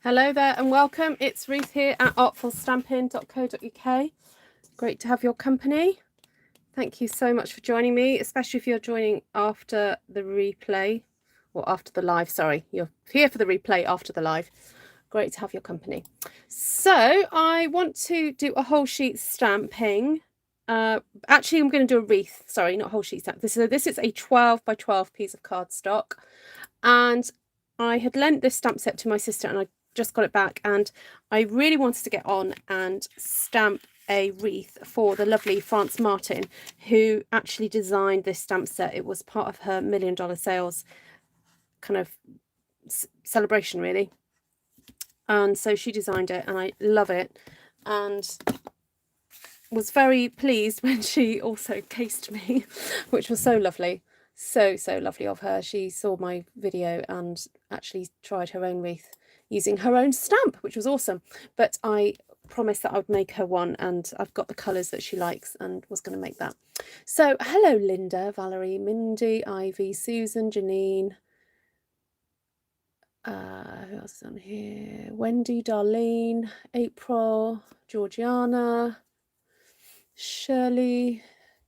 Hello there and welcome. It's Ruth here at artfulstampin.co.uk. Great to have your company. Thank you so much for joining me, especially if you're joining after the replay or after the live. Sorry, you're here for the replay after the live. Great to have your company. So I want to do a whole sheet stamping. Actually, I'm going to do a wreath. Sorry, not whole sheet stamp. This is a 12 by 12 piece of cardstock, and I had lent this stamp set to my sister, and I just got it back, and I really wanted to get on and stamp a wreath for the lovely France Martin, who actually designed this stamp set. It was part of her $1 million sales kind of celebration, really. And so she designed it, and I love it, and was very pleased when she also cased me, which was so lovely. So lovely of her. She saw my video and actually tried her own wreath using her own stamp, which was awesome. But I promised that I would make her one, and I've got the colours that she likes and was going to make that. So hello Linda, Valerie, Mindy, Ivy, Susan, Janine, who else is on here? Wendy, Darlene, April, Georgiana, Shirley,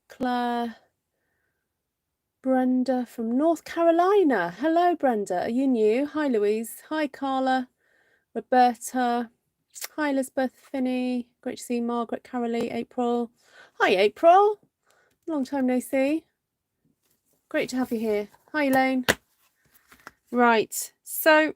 Claire, Brenda from North Carolina. Hello Brenda, are you new? Hi Louise. Hi Carla, Roberta. Hi Elizabeth, Finney. Great to see Margaret, Carolee, April. Hi April, long time no see. Great to have you here. Hi Elaine. Right, so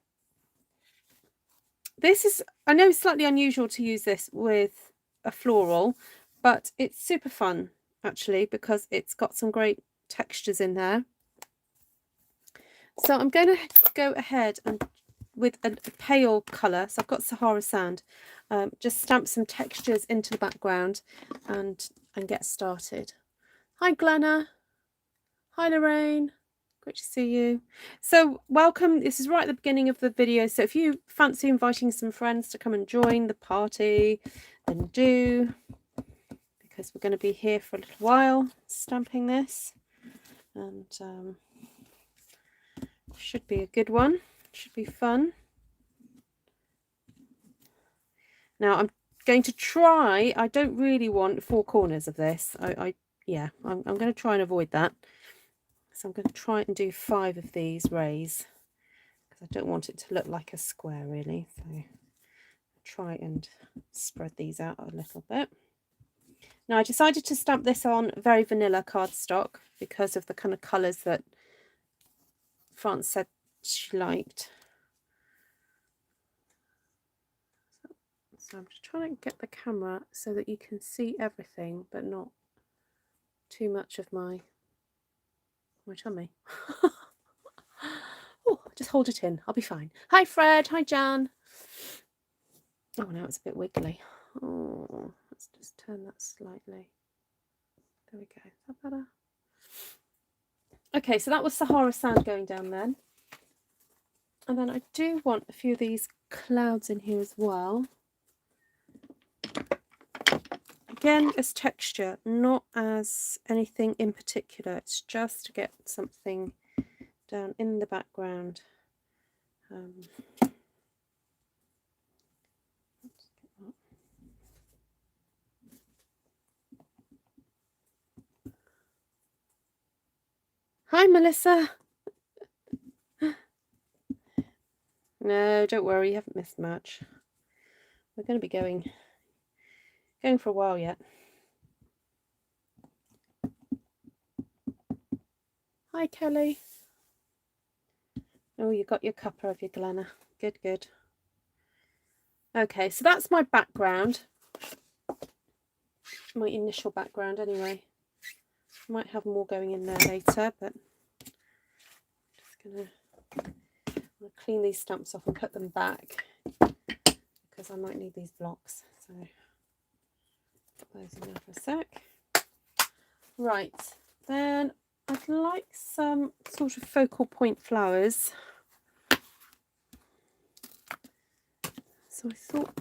this is, I know it's slightly unusual to use this with a floral, but it's super fun actually because it's got some great textures in there. So I'm going to go ahead and with a pale colour, so I've got Sahara sand, just stamp some textures into the background and get started. Hi Glenna. Hi Lorraine. Great to see you. So welcome. This is right at the beginning of the video, so if you fancy inviting some friends to come and join the party, then do, because we're going to be here for a little while stamping this, and should be a good one. Should be fun. Now I'm going to try, I don't really want 4 corners of this. I'm going to try and avoid that. So I'm going to try and do 5 of these rays because I don't want it to look like a square really. So I'll try and spread these out a little bit. Now I decided to stamp this on very vanilla cardstock because of the kind of colours that France said she liked. So I'm just trying to get the camera so that you can see everything, but not too much of my tummy. Oh, just hold it in. I'll be fine. Hi Fred. Hi Jan. Oh, now it's a bit wiggly. Oh, let's just turn that slightly. There we go. Is that better? Okay, so that was Sahara sand going down then. And then I do want a few of these clouds in here as well. Again, as texture, not as anything in particular. It's just to get something down in the background. Hi, Melissa. No, don't worry, you haven't missed much. We're going to be going for a while yet. Hi, Kelly. Oh, you got your cuppa of your Glenna. Good, good. Okay, so that's my background. My initial background, anyway. Might have more going in there later, but I'm just gonna clean these stamps off and put them back because I might need these blocks. So put those in there for a sec. Right, then I'd like some sort of focal point flowers. So I thought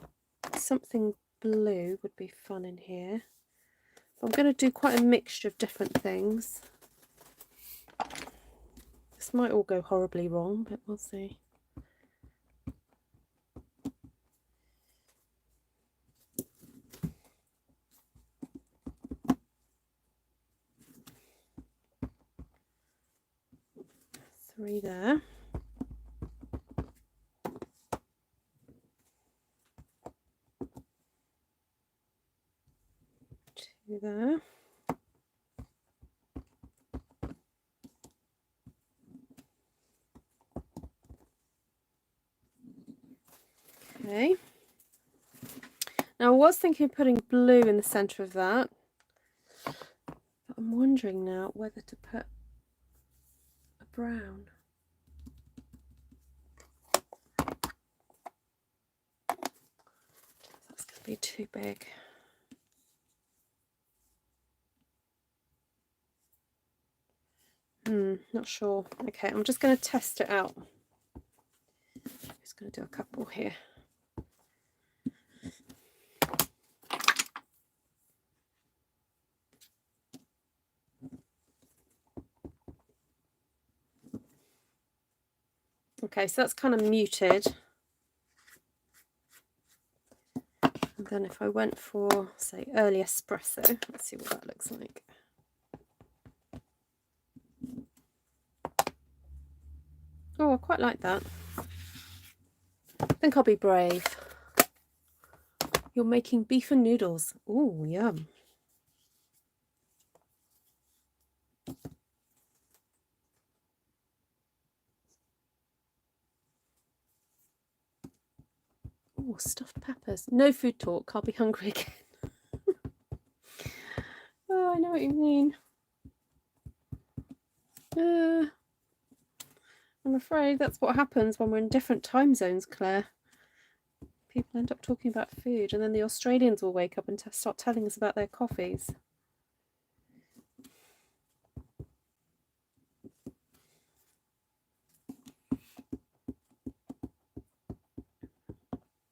something blue would be fun in here. I'm going to do quite a mixture of different things. This might all go horribly wrong, but we'll see. 3 there. 2 there. Okay. Now I was thinking of putting blue in the centre of that, but I'm wondering now whether to put a brown. That's going to be too big. Not sure. Okay, I'm just going to test it out. I'm just going to do a couple here. Okay, so that's kind of muted. And then if I went for, say, early espresso, let's see what that looks like. Oh, I quite like that. I think I'll be brave. You're making beef and noodles. Ooh, yum. Oh, stuffed peppers. No food talk. I'll be hungry again. Oh, I know what you mean. I'm afraid that's what happens when we're in different time zones, Claire. People end up talking about food, and then the Australians will wake up and start telling us about their coffees.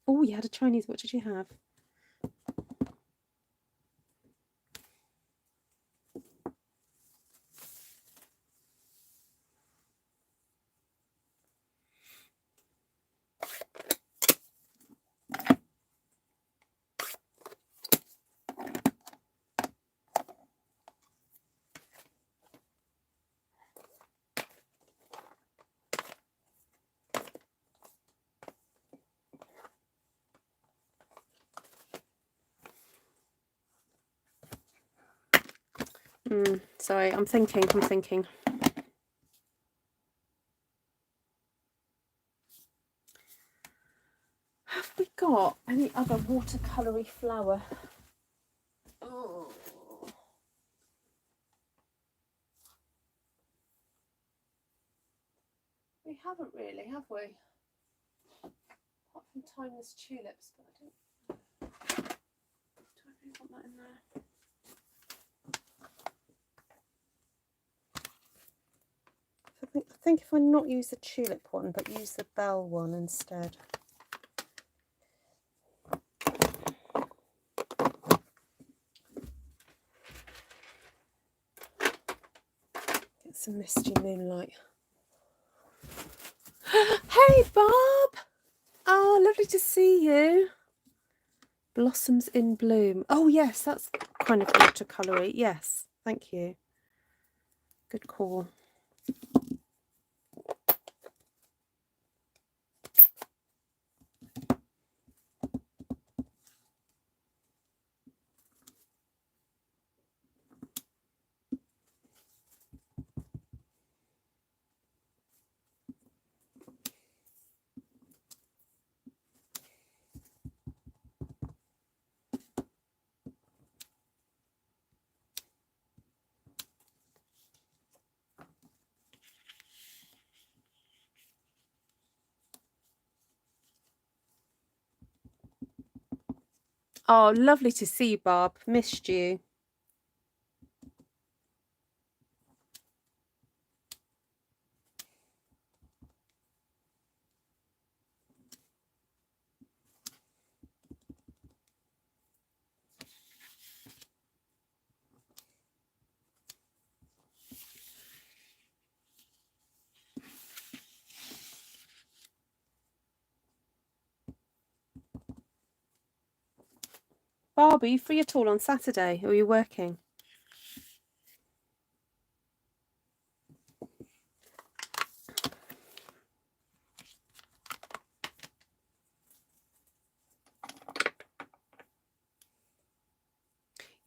Oh, you had a Chinese. What did you have? Sorry, I'm thinking. Have we got any other watercolory flower? Oh. We haven't really, have we? Apart from timeless tulips, but I don't really want that in there. I think if I not use the tulip one, but use the bell one instead. Get some misty moonlight. Hey, Bob! Oh, lovely to see you. Blossoms in bloom. Oh, yes, that's kind of watercolory. Yes, thank you. Good call. Oh, lovely to see you, Barb. Missed you. Barb, are you free at all on Saturday, or are you working?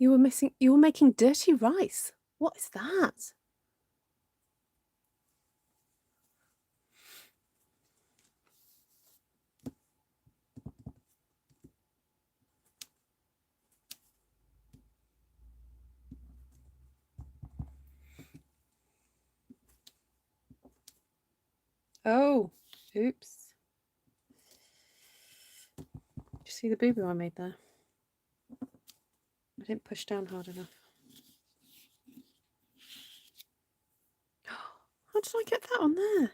You were making dirty rice. What is that? Oh, oops. Did you see the boo-boo I made there? I didn't push down hard enough. How did I get that on there?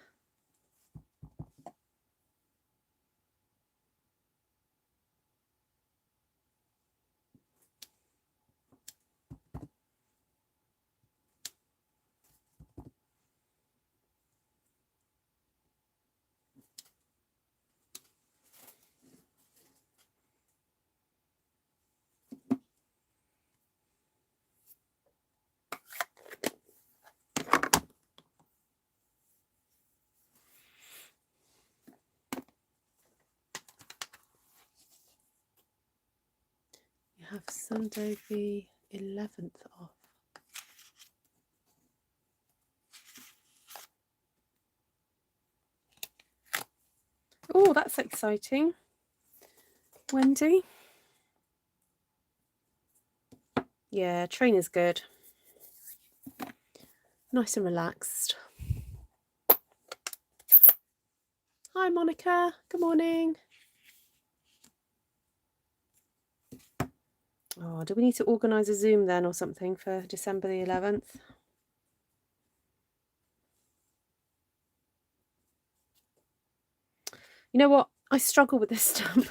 You have Sunday the 11th off. Oh, that's exciting. Wendy? Yeah, trainer's good. Nice and relaxed. Hi, Monica. Good morning. Oh, do we need to organise a Zoom then or something for December the 11th? You know what? I struggle with this stamp.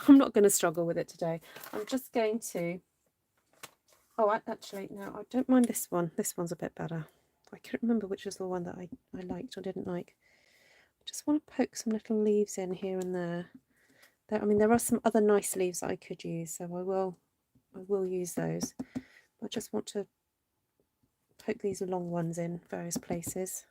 I'm not going to struggle with it today. I'm just going to... Oh, actually, no, I don't mind this one. This one's a bit better. I can't remember which was the one that I liked or didn't like. I just want to poke some little leaves in here and there. I mean, there are some other nice leaves that I could use, so I will use those. I just want to poke these long ones in various places.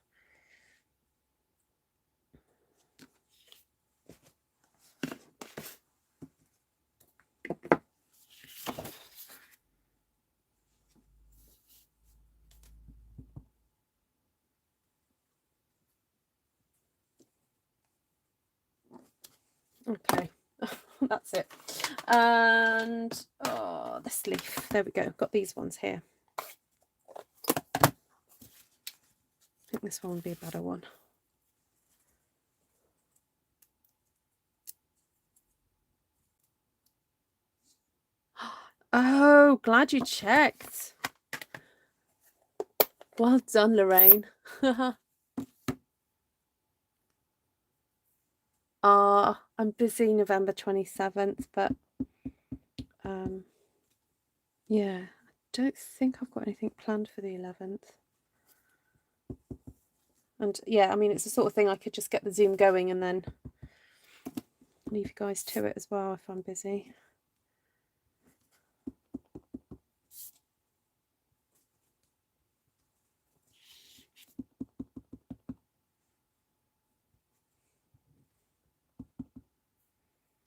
Okay, that's it. And oh, this leaf, there we go. Got these ones here. I think this one would be a better one. Oh, glad you checked. Well done, Lorraine. I'm busy November 27th, but yeah, I don't think I've got anything planned for the 11th. And yeah, I mean, it's the sort of thing I could just get the Zoom going and then leave you guys to it as well if I'm busy.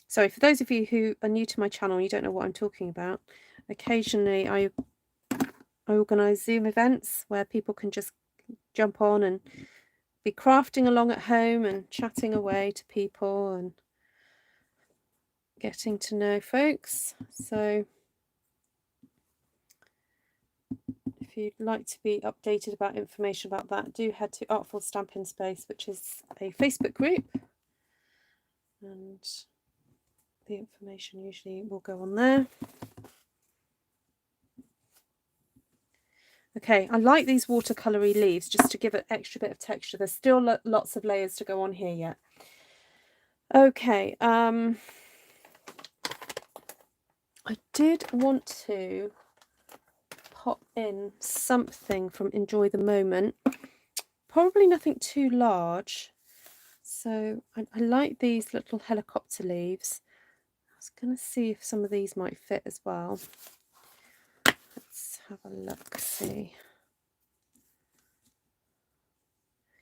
So for those of you who are new to my channel, you don't know what I'm talking about, occasionally I organise Zoom events where people can just jump on and be crafting along at home and chatting away to people and getting to know folks. So if you'd like to be updated about information about that, do head to Artful Stampin Space, which is a Facebook group, and the information usually will go on there. Okay, I like these watercolory leaves just to give it extra bit of texture. There's still lots of layers to go on here yet. Okay, I did want to pop in something from Enjoy the Moment. Probably nothing too large. So I like these little helicopter leaves. I was going to see if some of these might fit as well. Let's have a look, see.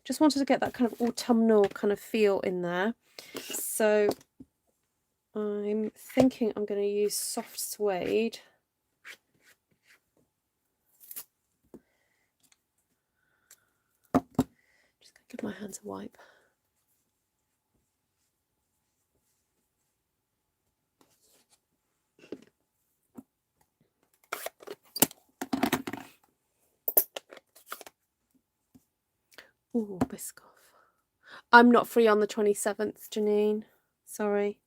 Just wanted to get that kind of autumnal kind of feel in there. So I'm thinking I'm going to use soft suede. Just going to give my hands a wipe. Ooh, Biscoff. I'm not free on the 27th, Janine. Sorry.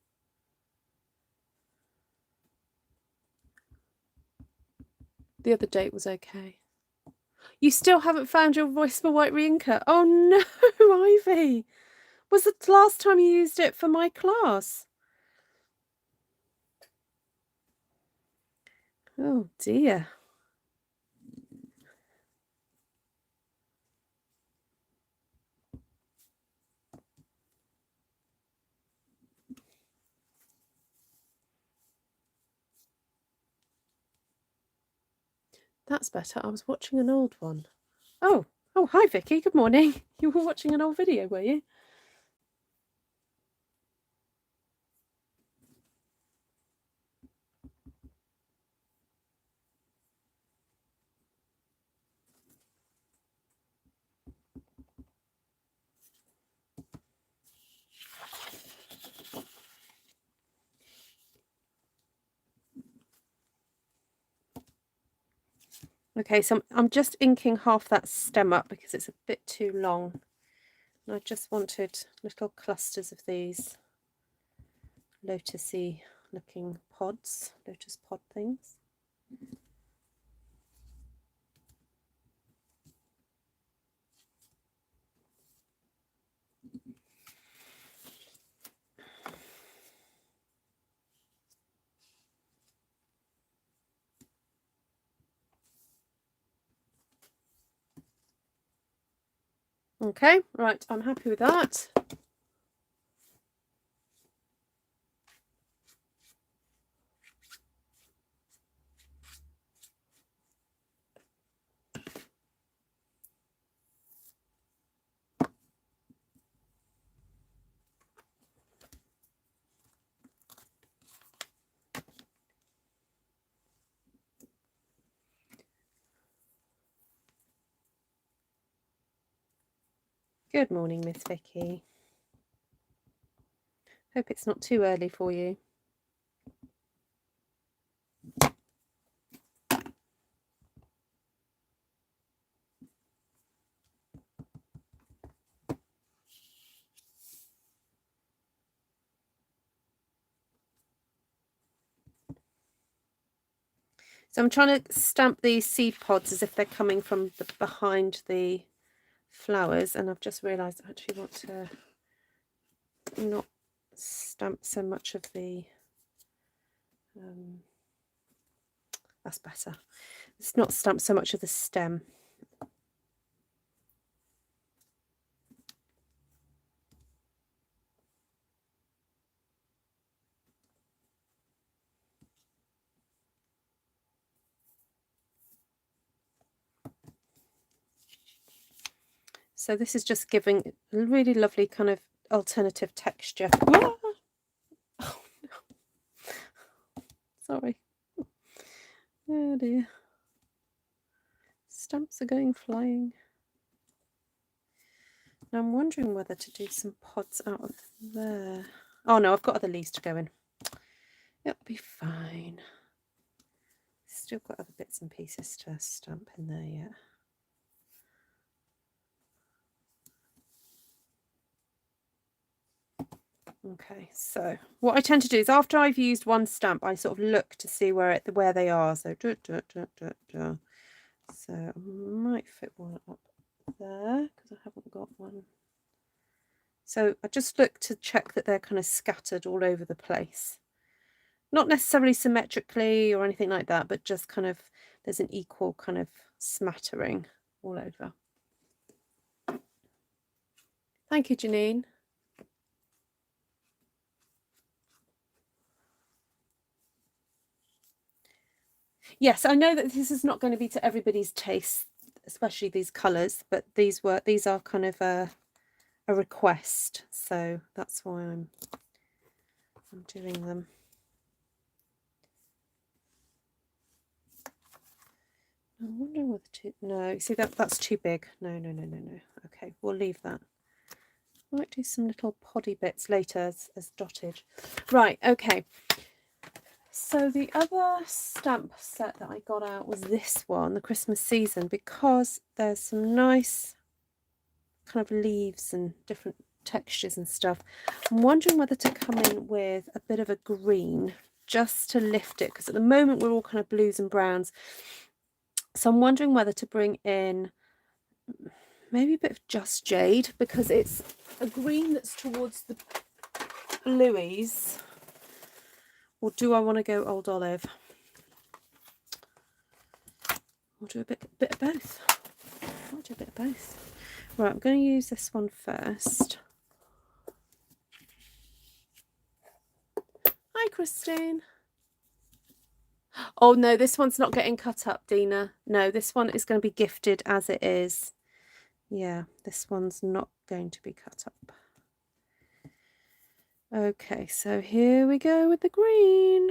The other date was okay. You still haven't found your voice for white reinker? Oh no, Ivy. Was the last time you used it for my class? Oh dear. That's better. I was watching an old one. Oh, hi Vicky. Good morning. You were watching an old video, were you? Okay, so I'm just inking half that stem up because it's a bit too long. And I just wanted little clusters of these lotusy looking pods, lotus pod things. Okay, right, I'm happy with that. Good morning, Miss Vicky. Hope it's not too early for you. So I'm trying to stamp these seed pods as if they're coming from behind the flowers, and I've just realised I actually want to not stamp so much of the that's better. It's not stamp so much of the stem. So this is just giving a really lovely kind of alternative texture. Oh, no. Sorry. Oh dear. Stamps are going flying. Now I'm wondering whether to do some pods out of there. Oh no, I've got other leaves to go in. It'll be fine. Still got other bits and pieces to stamp in there yet. Okay, so what I tend to do is after I've used one stamp, I sort of look to see where they are. So so I might fit one up there because I haven't got one. So I just look to check that they're kind of scattered all over the place. Not necessarily symmetrically or anything like that, but just kind of there's an equal kind of smattering all over. Thank you, Janine. Yes, I know that this is not going to be to everybody's taste, especially these colours, but these are kind of a request, so that's why I'm I'm doing them. I'm wondering whether to, no, see that's too big. No. Okay, we'll leave that. Might do some little poddy bits later as dotted. Right, okay. So the other stamp set that I got out was this one, the Christmas season, because there's some nice kind of leaves and different textures and stuff. I'm wondering whether to come in with a bit of a green just to lift it, because at the moment we're all kind of blues and browns. So I'm wondering whether to bring in maybe a bit of just Jade, because it's a green that's towards the blueies. Or do I want to go Old Olive? I'll do a bit of both. I'll do a bit of both. Right, I'm going to use this one first. Hi, Christine. Oh no, this one's not getting cut up, Dina. No, this one is going to be gifted as it is. Yeah, this one's not going to be cut up. Okay, so here we go with the green.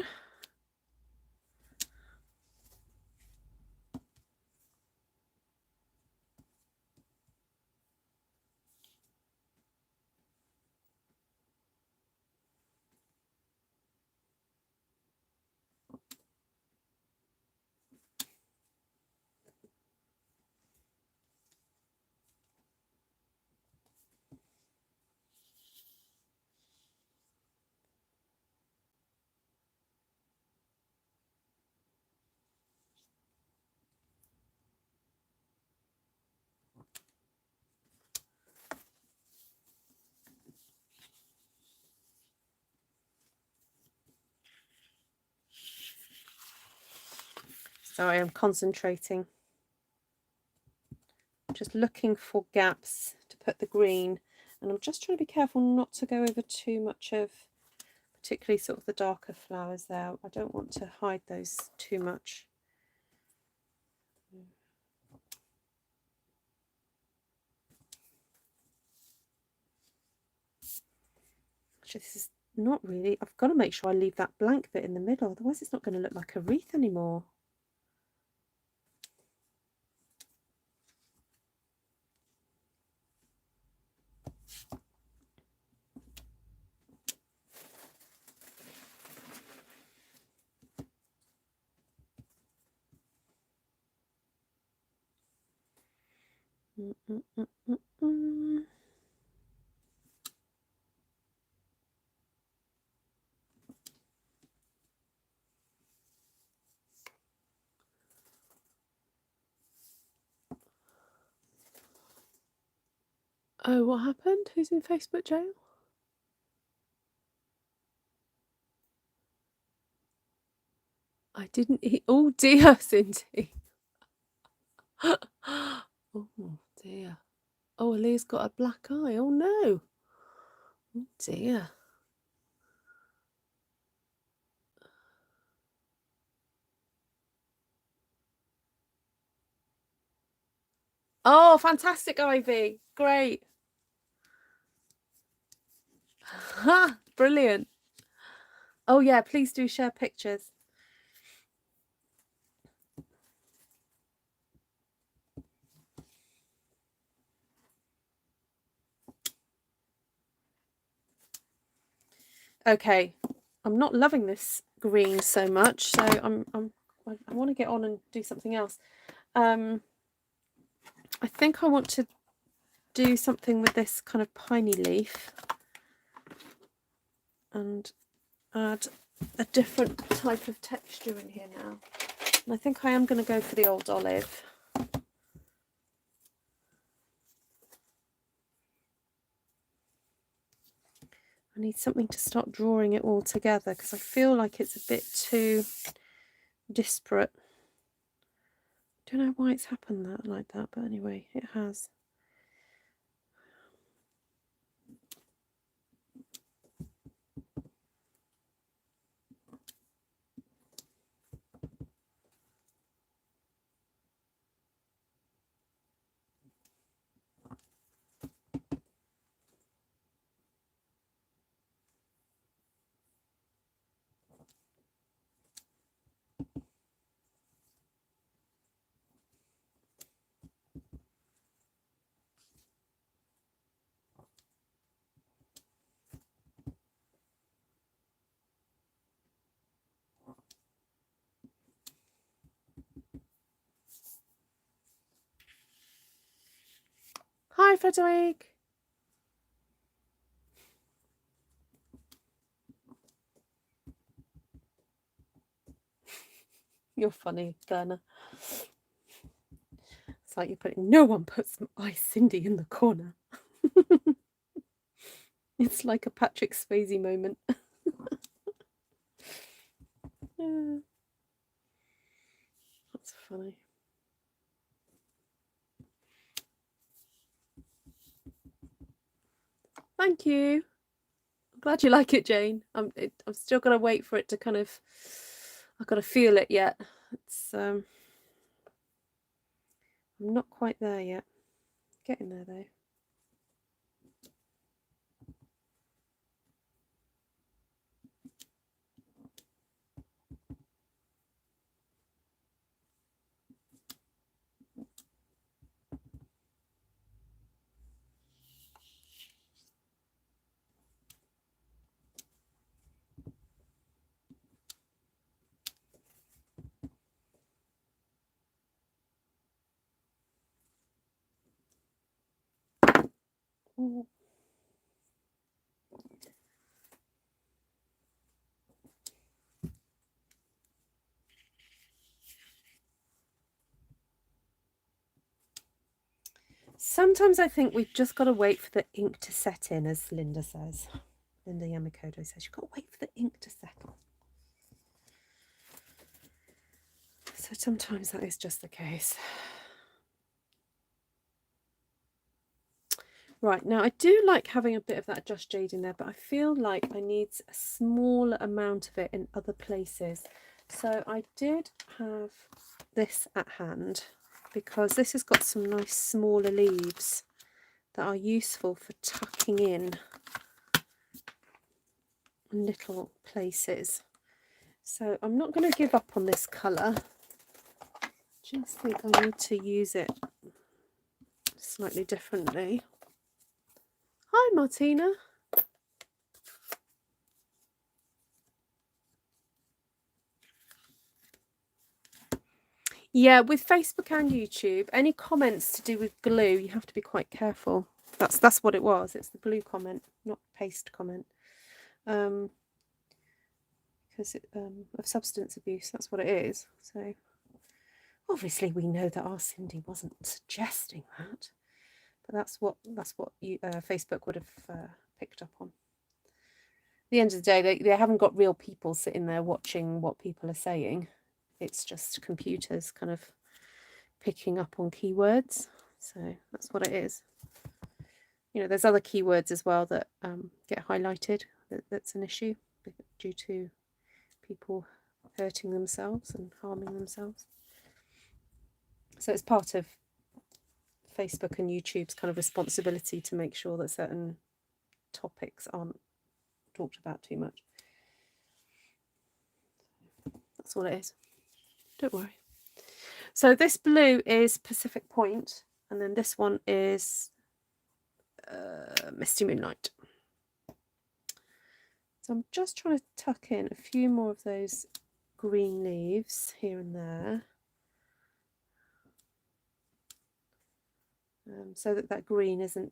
Sorry, I'm concentrating. Just looking for gaps to put the green, and I'm just trying to be careful not to go over too much of particularly sort of the darker flowers there. I don't want to hide those too much. Actually, this is not really, I've got to make sure I leave that blank bit in the middle, otherwise it's not going to look like a wreath anymore. Oh, what happened? Who's in Facebook jail? I didn't eat. Oh dear, Cindy. Oh dear. Oh, Aaliyah's got a black eye. Oh no. Oh dear. Oh, fantastic, Ivy. Great. Ha! Brilliant. Oh yeah, please do share pictures. Okay, I'm not loving this green so much, so I want to get on and do something else. I think I want to do something with this kind of piney leaf and add a different type of texture in here now. And I think I am going to go for the Old Olive. I need something to start drawing it all together because I feel like it's a bit too disparate. Don't know why it's happened like that, but anyway, it has. Hi, Frederick. You're funny, Berna. It's like you're putting, no one puts my Cindy in the corner. It's like a Patrick Swayze moment. Yeah. That's funny. Thank you. I'm glad you like it, Jane. I'm still gonna wait for it to kind of. I've got to feel it yet. It's I'm not quite there yet. Getting there though. Ooh. Sometimes I think we've just got to wait for the ink to set in, as Linda says. Linda Yamakoto says, you've got to wait for the ink to settle. So sometimes that is just the case. Right, now I do like having a bit of that Just Jade in there, but I feel like I need a smaller amount of it in other places. So I did have this at hand because this has got some nice smaller leaves that are useful for tucking in little places. So I'm not going to give up on this colour. I just think I need to use it slightly differently. Hi, Martina. Yeah, with Facebook and YouTube, any comments to do with glue, you have to be quite careful. That's what it was. It's the glue comment, not paste comment. Because of substance abuse, that's what it is. So obviously we know that our Cindy wasn't suggesting that, but that's what you, Facebook would have picked up on. At the end of the day, they haven't got real people sitting there watching what people are saying. It's just computers kind of picking up on keywords. So that's what it is. You know, there's other keywords as well that get highlighted. That's an issue due to people hurting themselves and harming themselves. So it's part of Facebook and YouTube's kind of responsibility to make sure that certain topics aren't talked about too much. That's all it is. Don't worry. So this blue is Pacific Point, and then this one is Misty Moonlight. So I'm just trying to tuck in a few more of those green leaves here and there, so that green isn't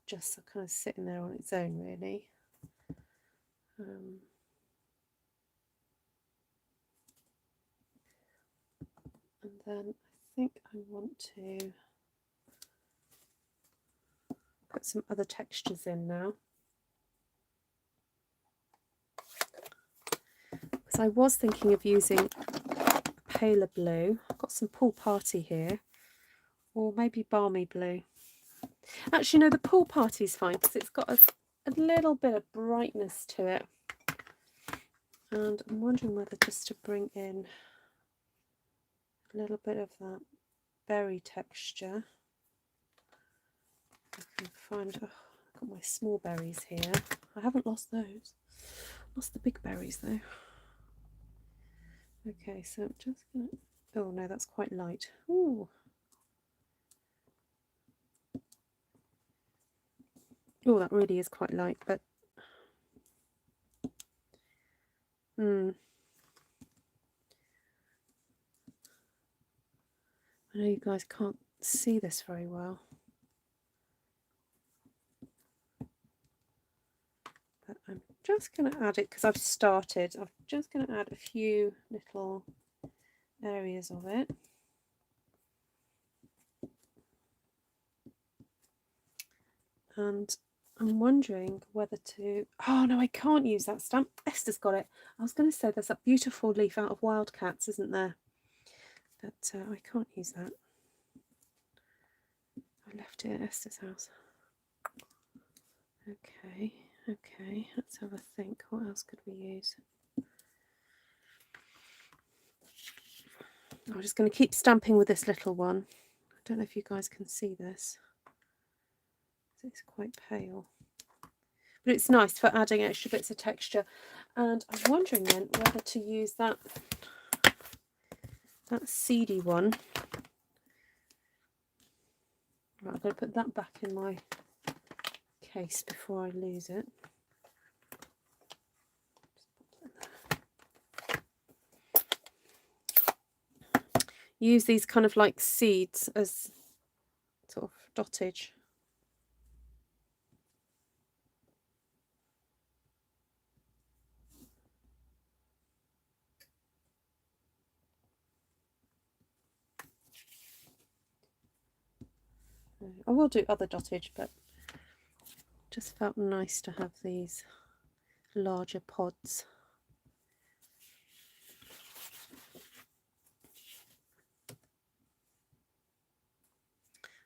just kind of sitting there on its own, really. And then I think I want to put some other textures in now. Because I was thinking of using a paler blue. I've got some Pool Party here, or maybe Balmy Blue. Actually, no, the Pool Party is fine because it's got a little bit of brightness to it. And I'm wondering whether just to bring in a little bit of that berry texture. I can find, oh, I've got my small berries here. I haven't lost those. Lost the big berries though. Okay, so I'm just gonna, oh no, that's quite light. Ooh. Oh, that really is quite light, but I know you guys can't see this very well. I'm just going to add it because I've started. I'm just going to add a few little areas of it. And I'm wondering whether to... Oh, no, I can't use that stamp. Esther's got it. I was going to say there's that beautiful leaf out of Wildcats, isn't there? But I can't use that. I left it at Esther's house. Okay, okay. Let's have a think. What else could we use? I'm just going to keep stamping with this little one. I don't know if you guys can see this. It's quite pale. But it's nice for adding extra bits of texture. And I'm wondering then whether to use that seedy one. Right, I'm going to put that back in my case before I lose it. Use these kind of like seeds as sort of dottage. I will do other dottage, but just felt nice to have these larger pods.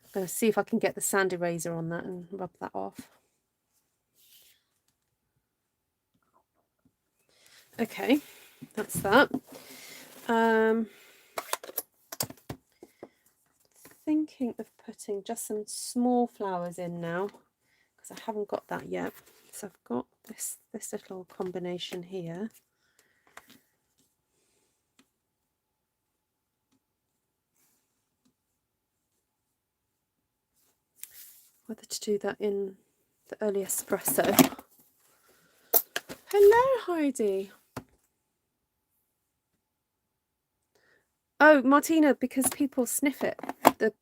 I'm going to see if I can get the sand eraser on that and rub that off. Okay, that's that. Thinking of putting just some small flowers in now because I haven't got that yet. So I've got this little combination here. Whether to do that in the early espresso. Hello, Heidi. Oh, Martina, because people sniff it.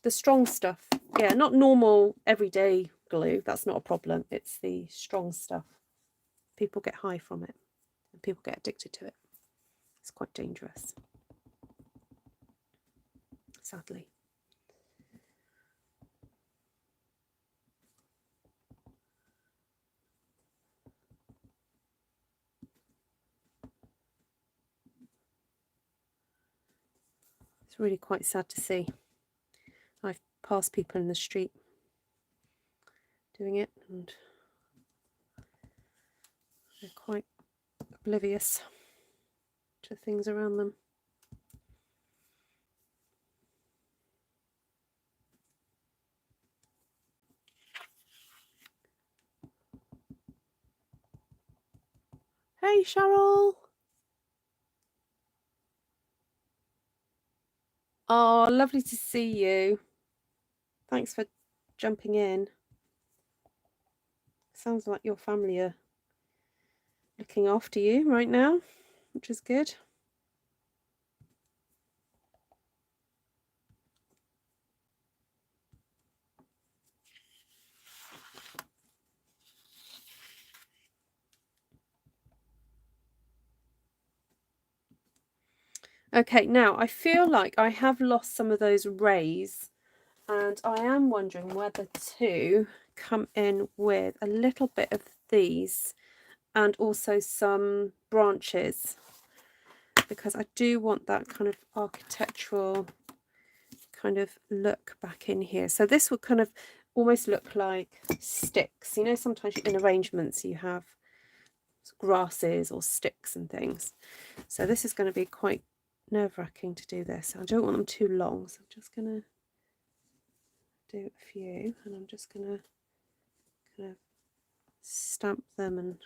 The strong stuff. Yeah, not normal everyday glue. That's not a problem. It's the strong stuff. People get high from it. And people get addicted to it. It's quite dangerous. Sadly. It's really quite sad to see. I've passed people in the street doing it and they're quite oblivious to things around them. Hey, Cheryl. Oh, lovely to see you. Thanks for jumping in. Sounds like your family are looking after you right now, which is good. Okay, now I feel like I have lost some of those rays and I am wondering whether to come in with a little bit of these and also some branches, because I do want that kind of architectural kind of look back in here. So this would kind of almost look like sticks. You know, sometimes in arrangements you have grasses or sticks and things. So this is going to be quite nerve-wracking to do this. I don't want them too long, so I'm just going to do a few, and I'm just going to kind of stamp them, and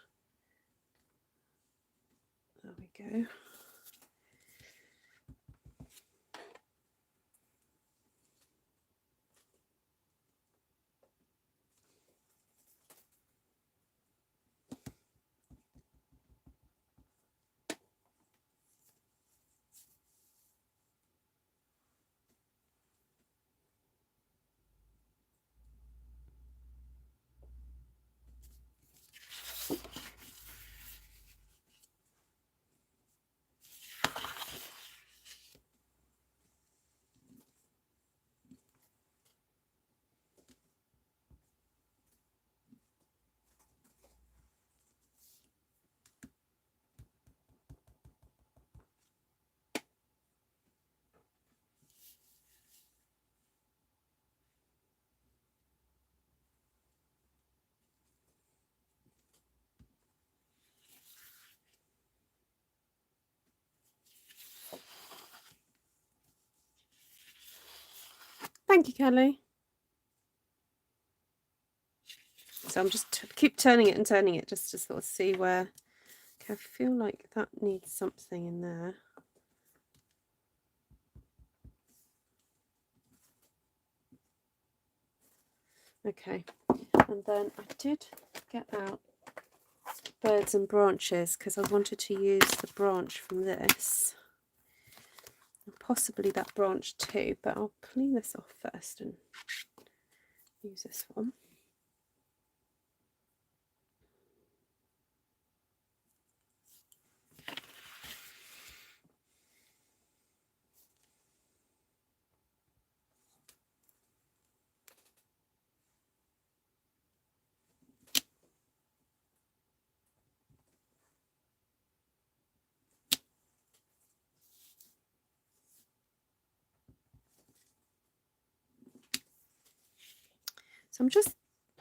there we go. Thank you, Kelly. So I'm just keep turning it and turning it just to sort of see where. Okay, I feel like that needs something in there. Okay, and then I did get out birds and branches because I wanted to use the branch from this. And possibly that branch too, but I'll clean this off first and use this one. So I'm just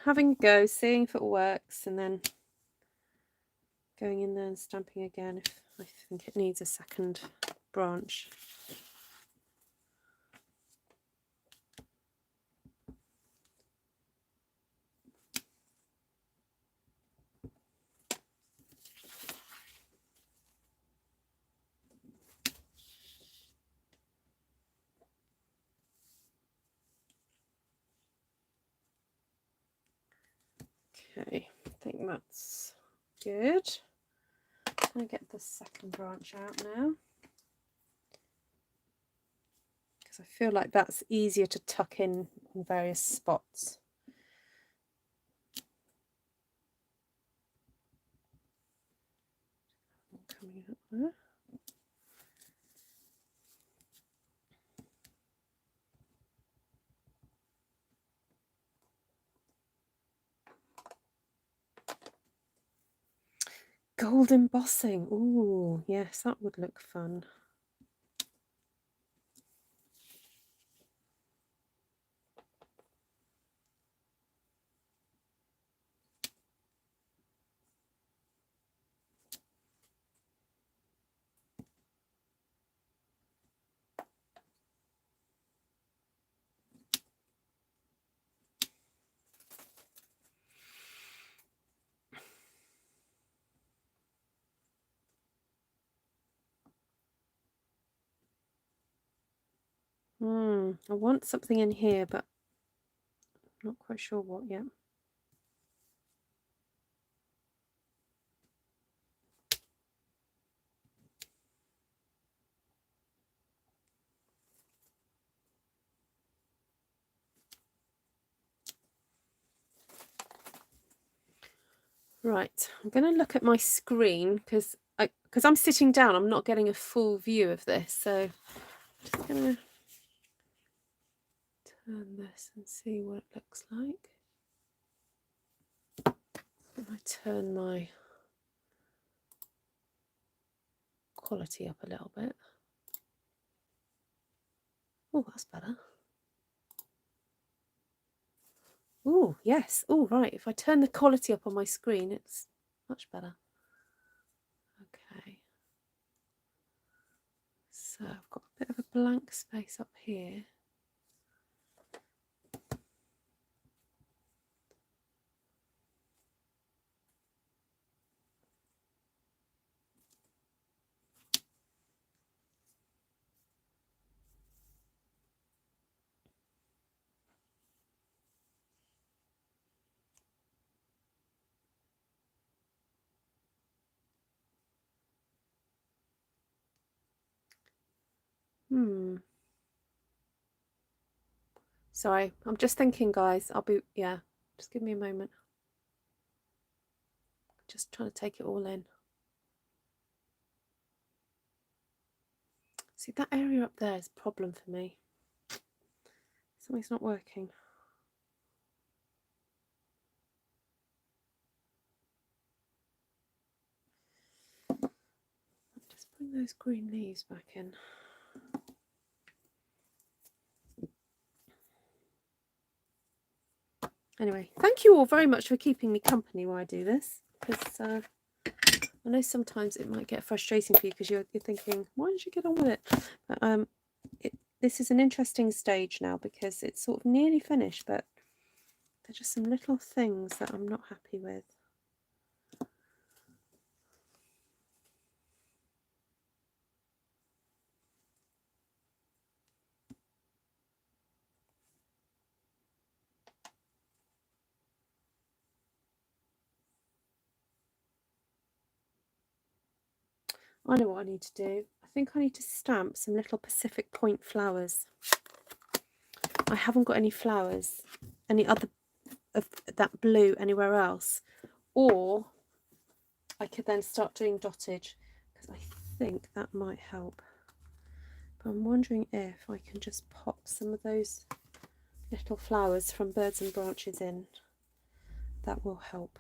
having a go, seeing if it works, and then going in there and stamping again if I think it needs a second branch. Okay, I think that's good. I'm going to get the second branch out now, because I feel like that's easier to tuck in various spots. Coming up there. Gold embossing. Ooh, yes, that would look fun. I want something in here, but I'm not quite sure what yet. Right, I'm going to look at my screen because I'm sitting down, I'm not getting a full view of this. So I'm just going to turn this and see what it looks like. If I turn my quality up a little bit. Oh, that's better. Oh, yes. Oh, right. If I turn the quality up on my screen, it's much better. Okay. So I've got a bit of a blank space up here. Sorry, I'm just thinking, guys. Just give me a moment. Just trying to take it all in. See, that area up there is a problem for me. Something's not working. Just bring those green leaves back in. Anyway, thank you all very much for keeping me company while I do this, because I know sometimes it might get frustrating for you because you're thinking, why did you get on with it? But this is an interesting stage now because it's sort of nearly finished, but there's just some little things that I'm not happy with. I know what I need to do. I think I need to stamp some little Pacific Point flowers. I haven't got any flowers, any other of that blue anywhere else. Or I could then start doing dottage, because I think that might help. But I'm wondering if I can just pop some of those little flowers from Birds and Branches in. That will help.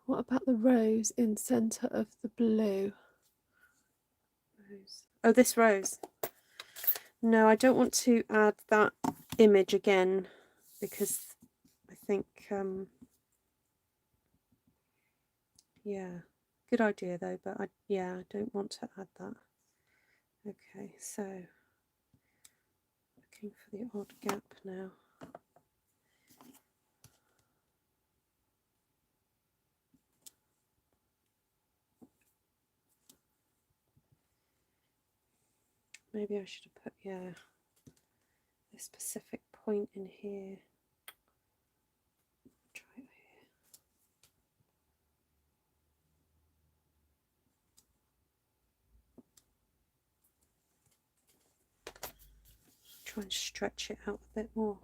What about the rose in centre of the blue? Rose. Oh, this rose. No, I don't want to add that image again because I think yeah, good idea though, but I don't want to add that. Okay, so looking for the odd gap now. Maybe I should have put, this Pacific Point in here. Try it here. Try and stretch it out a bit more.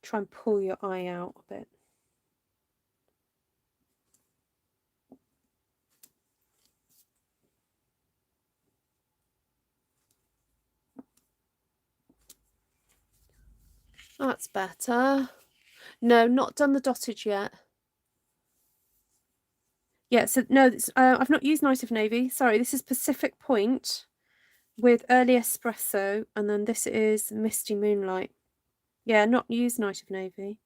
Try and pull your eye out a bit. That's better. No, not done the dottage yet. Yeah, so no, I've not used Night of Navy. Sorry, this is Pacific Point with early Espresso, and then this is Misty Moonlight. Yeah, not used Night of Navy.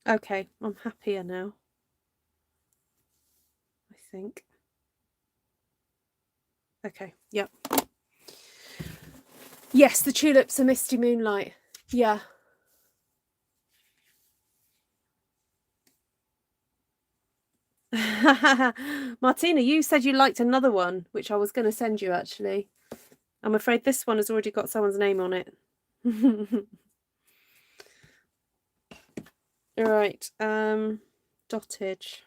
Okay, I'm happier now, I think. Okay, yep. Yes, the tulips are Misty Moonlight. Yeah. Martina, you said you liked another one, which I was going to send you actually. I'm afraid this one has already got someone's name on it. All right, dottage.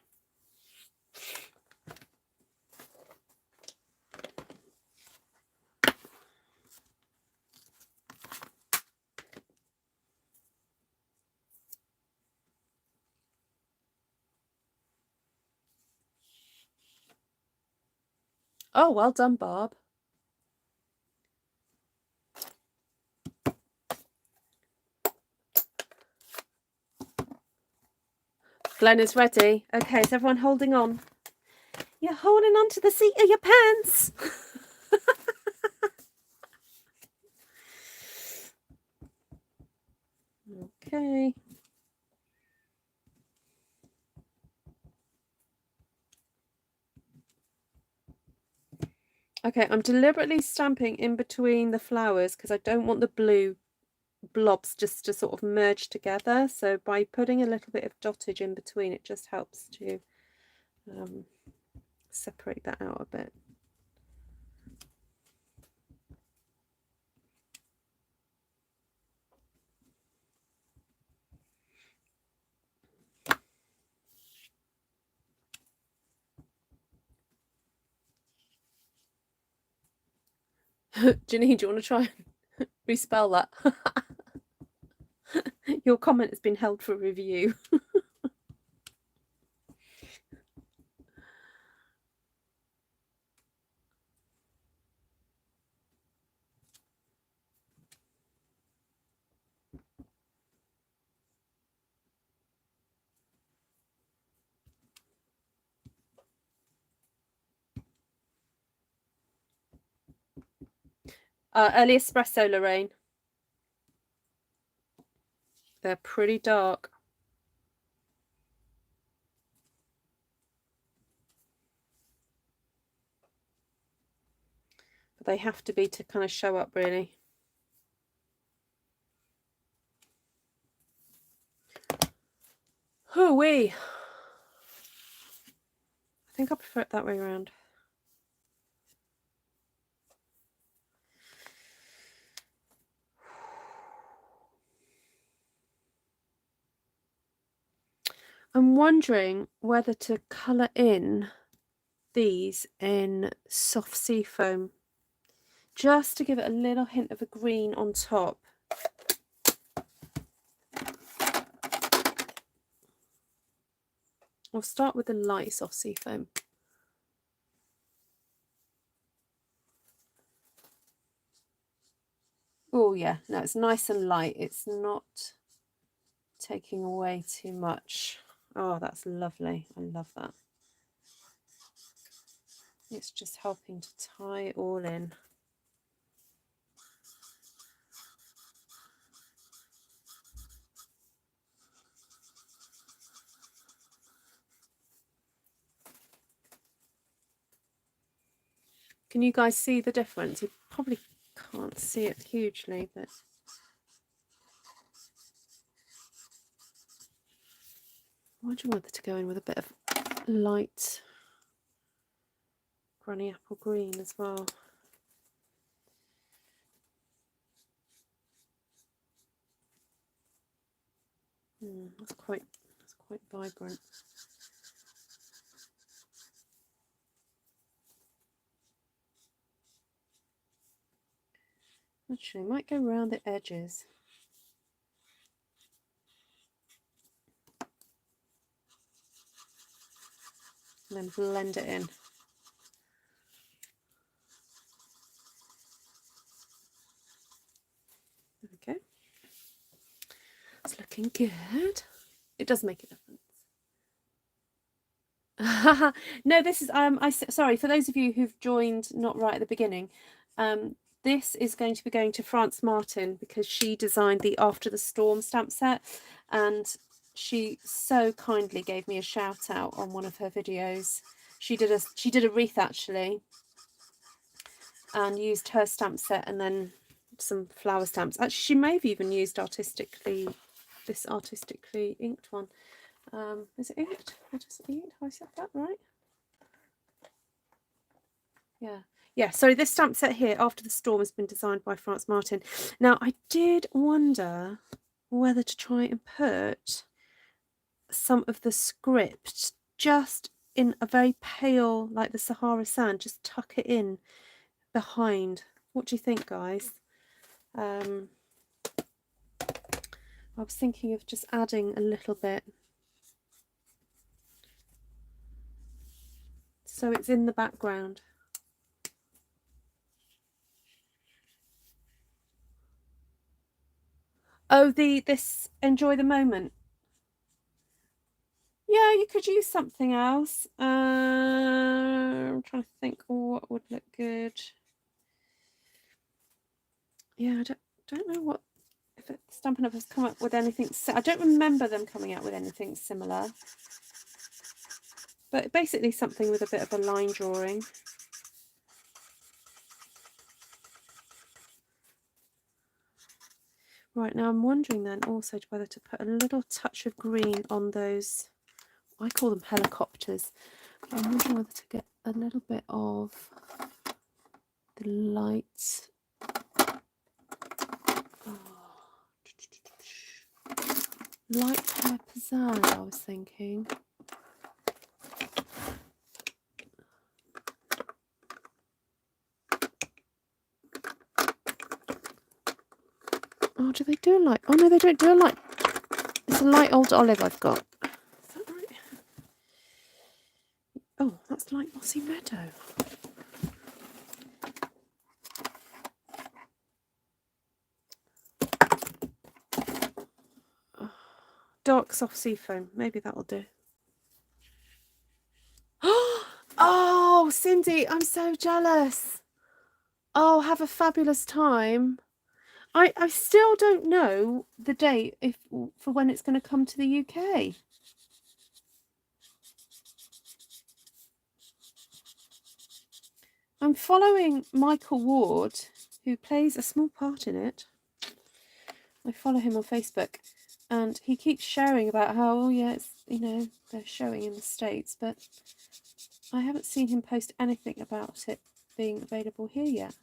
Oh, well done, Barb. Glenn is ready. Okay, is everyone holding on? You're holding on to the seat of your pants. Okay. Okay, I'm deliberately stamping in between the flowers because I don't want the blue blobs just to sort of merge together. So by putting a little bit of dottage in between, it just helps to separate that out a bit. Janine, do you want to try and respell that? Your comment has been held for review. Early Espresso, Lorraine. They're pretty dark. But they have to be to kind of show up, really. Hoo-wee. I think I prefer it that way around. I'm wondering whether to colour in these in soft sea foam, just to give it a little hint of a green on top. I'll start with the light soft sea foam. Oh yeah, no, it's nice and light. It's not taking away too much. Oh, that's lovely. I love that. It's just helping to tie it all in. Can you guys see the difference? You probably can't see it hugely, but I wonder whether to go in with a bit of light granny apple green as well. That's quite vibrant. Actually, I might go around the edges. And then blend it in. Okay. It's looking good. It does make a difference. No, this is sorry for those of you who've joined not right at the beginning. This is going to be going to France Martin because she designed the After the Storm stamp set, and she so kindly gave me a shout out on one of her videos. She did a wreath actually, and used her stamp set and then some flower stamps. Actually, she may have even used this artistically inked one. Is it inked? Artistically inked? Have I said that right? Yeah, so this stamp set here, After the Storm, has been designed by France Martin. Now, I did wonder whether to try and put some of the script just in a very pale, like the Sahara sand, just tuck it in behind. What do you think, guys? I was thinking of just adding a little bit. So it's in the background. Oh, this Enjoy the Moment. Yeah, you could use something else. I'm trying to think what would look good. Yeah, I don't know what, if Stampin' Up! Has come up with anything. I don't remember them coming out with anything similar. But basically something with a bit of a line drawing. Right, now I'm wondering then also whether to put a little touch of green on those, I call them helicopters. I'm wondering whether to get a little bit of the light, light pear pizzazz, I was thinking. Oh, do they do a light? Oh no, they don't do a light. It's a light old olive I've got. Is that right? Oh, that's light mossy meadow. Oh, dark soft sea foam. Maybe that'll do. Oh, Cindy, I'm so jealous. Oh, have a fabulous time. I still don't know the date for when it's going to come to the UK. I'm following Michael Ward, who plays a small part in it. I follow him on Facebook, and he keeps sharing about how, oh yeah, it's, you know, they're showing in the States, but I haven't seen him post anything about it being available here yet.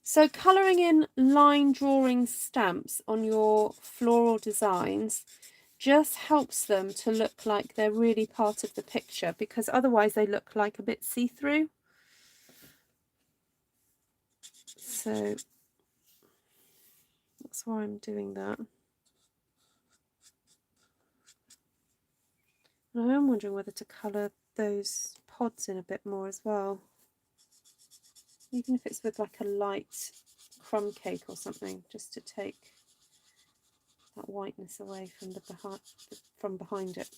So colouring in line drawing stamps on your floral designs just helps them to look like they're really part of the picture, because otherwise they look like a bit see-through. So that's why I'm doing that. And I am wondering whether to colour those pods in a bit more as well. Even if it's with like a light crumb cake or something, just to take that whiteness away from behind it.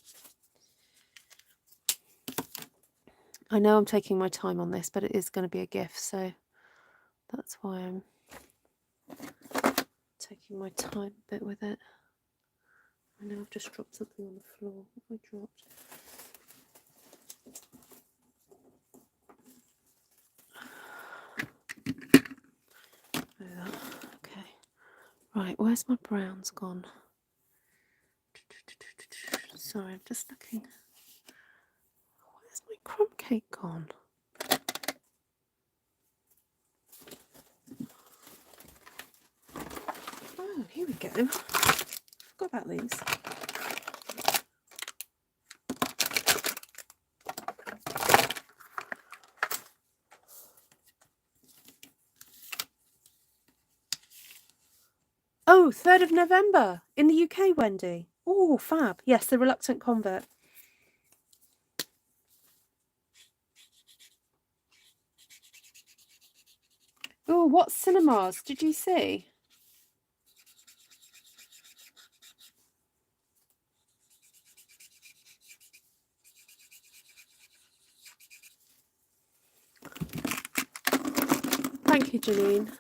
I know I'm taking my time on this, but it is going to be a gift, so that's why I'm taking my time a bit with it. I know I've just dropped something on the floor. What have I dropped? Okay. Right, where's my browns gone? Sorry, I'm just looking. Where's my crumb cake gone? Oh, here we go. Forgot about these. Oh, 3rd of November in the UK, Wendy. Oh, fab. Yes, The Reluctant Convert. Oh, what cinemas did you see? Thank you, Janine.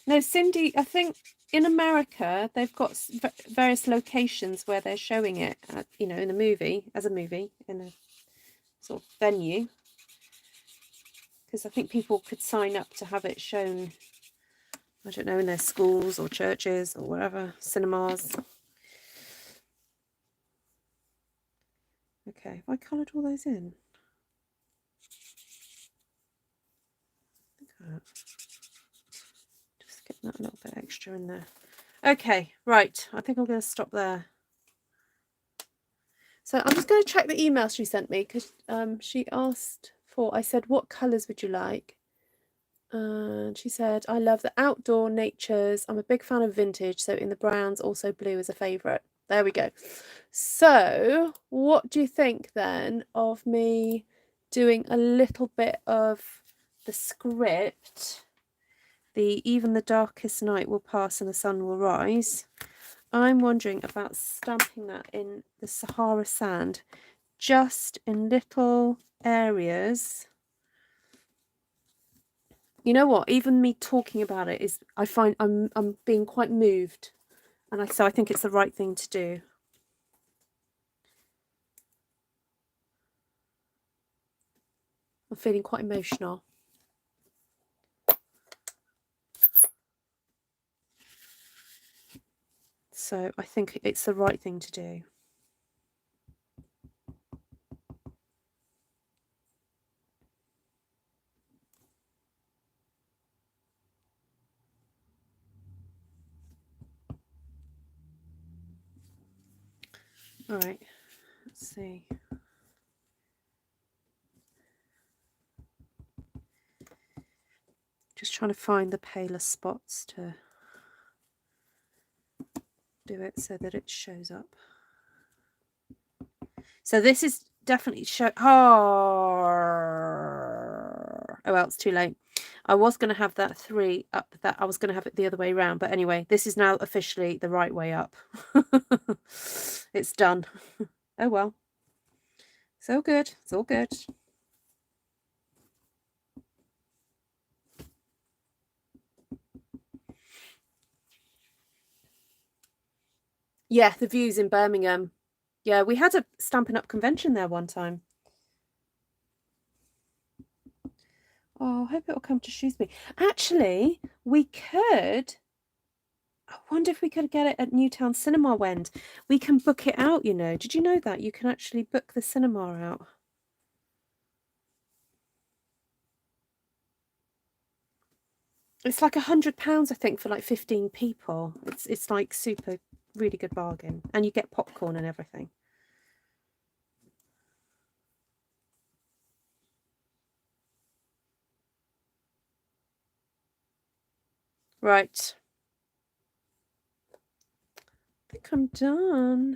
No, Cindy, I think in America they've got various locations where they're showing it, you know, in a movie, in a sort of venue. Because I think people could sign up to have it shown, I don't know, in their schools or churches or wherever, cinemas. Okay, have I coloured all those in? Just getting that little bit extra in there. Okay, right, I think I'm going to stop there. So I'm just going to check the email she sent me, because she asked for, I said, what colours would you like? And she said, I love the outdoor natures. I'm a big fan of vintage, so in the browns, also blue is a favourite. There we go. So what do you think then of me doing a little bit of the script, the even the darkest night will pass and the sun will rise? I'm wondering about stamping that in the Sahara sand, just in little areas. You know what? Even me talking about it is, I find I'm being quite moved, and so I think it's the right thing to do. I'm feeling quite emotional. So I think it's the right thing to do. All right, let's see. Just trying to find the paler spots to do it so that it shows up. So this is definitely oh well, it's too late. I was going to have that 3 up, that I was going to have it the other way around, but anyway, this is now officially the right way up. It's done. Oh well, it's all good, it's all good. Yeah, the views in Birmingham. Yeah, we had a Stampin' Up convention there one time. Oh, I hope it'll come to Shrewsbury. Actually, we could. I wonder if we could get it at Newtown Cinema Wend. We can book it out, you know. Did you know that? You can actually book the cinema out. It's like £100, I think, for like 15 people. It's like super, really good bargain. And you get popcorn and everything. Right. I think I'm done.